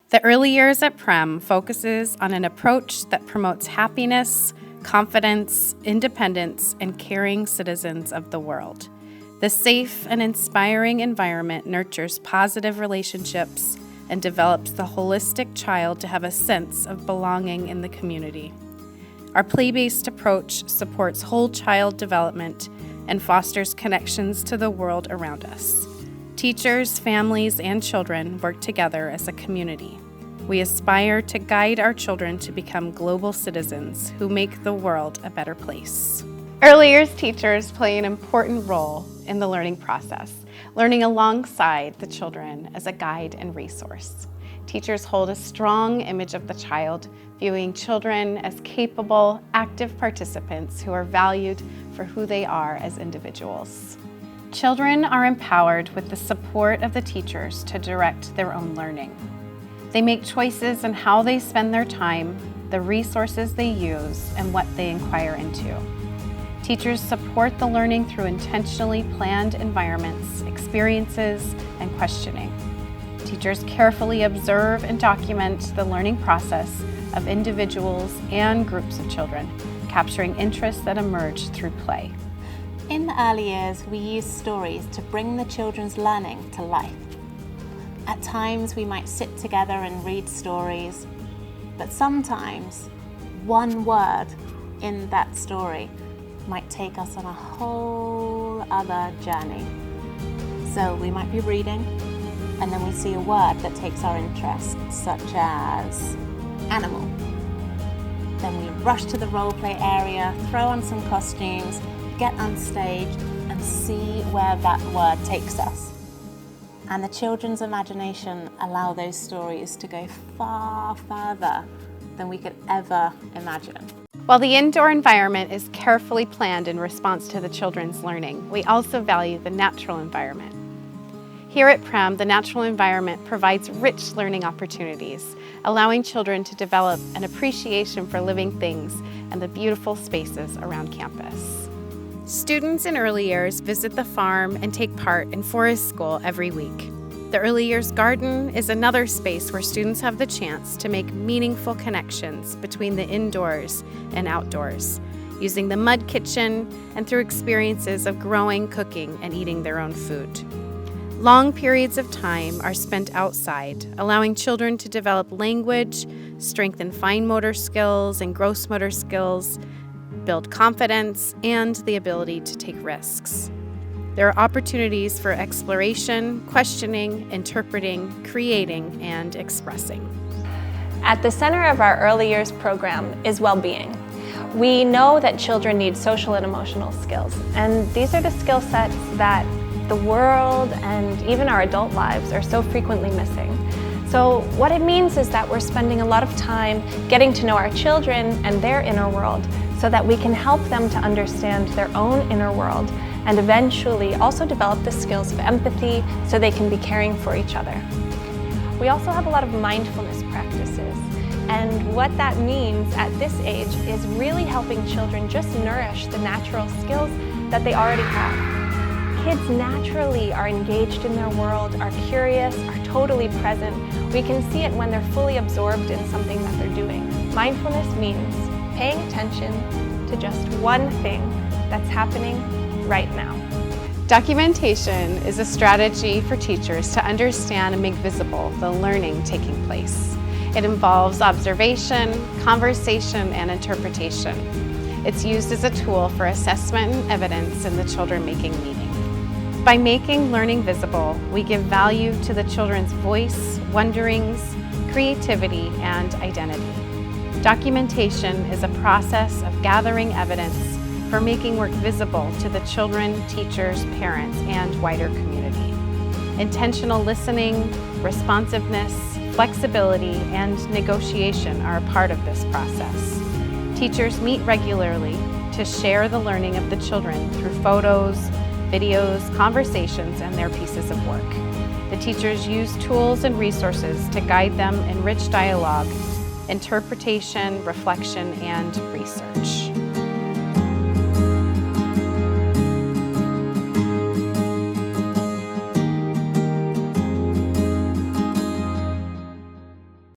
The early years at Prem focuses on an approach that promotes happiness, confidence, independence, and caring citizens of the world. The safe and inspiring environment nurtures positive relationships and develops the holistic child to have a sense of belonging in the community. Our play-based approach supports whole child development and fosters connections to the world around us. Teachers, families, and children work together as a community. We aspire to guide our children to become global citizens who make the world a better place. Early years teachers play an important role in the learning process, learning alongside the children as a guide and resource. Teachers hold a strong image of the child, viewing children as capable, active participants who are valued for who they are as individuals. Children are empowered with the support of the teachers to direct their own learning. They make choices in how they spend their time, the resources they use, and what they inquire into. Teachers support the learning through intentionally planned environments, experiences, and questioning. Teachers carefully observe and document the learning process of individuals and groups of children, capturing interests that emerge through play. In the early years, we use stories to bring the children's learning to life. At times, we might sit together and read stories, but sometimes one word in that story might take us on a whole other journey. So we might be reading, and then we see a word that takes our interest, such as animal. Then we rush to the role play area, throw on some costumes, get on stage, and see where that word takes us. And the children's imagination allow those stories to go far further than we could ever imagine. While the indoor environment is carefully planned in response to the children's learning, we also value the natural environment. Here at Prem, the natural environment provides rich learning opportunities, allowing children to develop an appreciation for living things and the beautiful spaces around campus. Students in early years visit the farm and take part in forest school every week. The early years garden is another space where students have the chance to make meaningful connections between the indoors and outdoors, using the mud kitchen and through experiences of growing, cooking, and eating their own food. Long periods of time are spent outside, allowing children to develop language, strengthen fine motor skills and gross motor skills, build confidence, and the ability to take risks. There are opportunities for exploration, questioning, interpreting, creating, and expressing. At the center of our early years program is well-being. We know that children need social and emotional skills, and these are the skill sets that the world and even our adult lives are so frequently missing. So what it means is that we're spending a lot of time getting to know our children and their inner world so that we can help them to understand their own inner world and eventually also develop the skills of empathy so they can be caring for each other. We also have a lot of mindfulness practices, and what that means at this age is really helping children just nourish the natural skills that they already have. Kids naturally are engaged in their world, are curious, are totally present. We can see it when they're fully absorbed in something that they're doing. Mindfulness means paying attention to just one thing that's happening right now. Documentation is a strategy for teachers to understand and make visible the learning taking place. It involves observation, conversation, and interpretation. It's used as a tool for assessment and evidence in the children-making meeting. By making learning visible, we give value to the children's voice, wonderings, creativity, and identity. Documentation is a process of gathering evidence for making work visible to the children, teachers, parents, and wider community. Intentional listening, responsiveness, flexibility, and negotiation are a part of this process. Teachers meet regularly to share the learning of the children through photos, videos, conversations, and their pieces of work. The teachers use tools and resources to guide them in rich dialogue, interpretation, reflection, and research.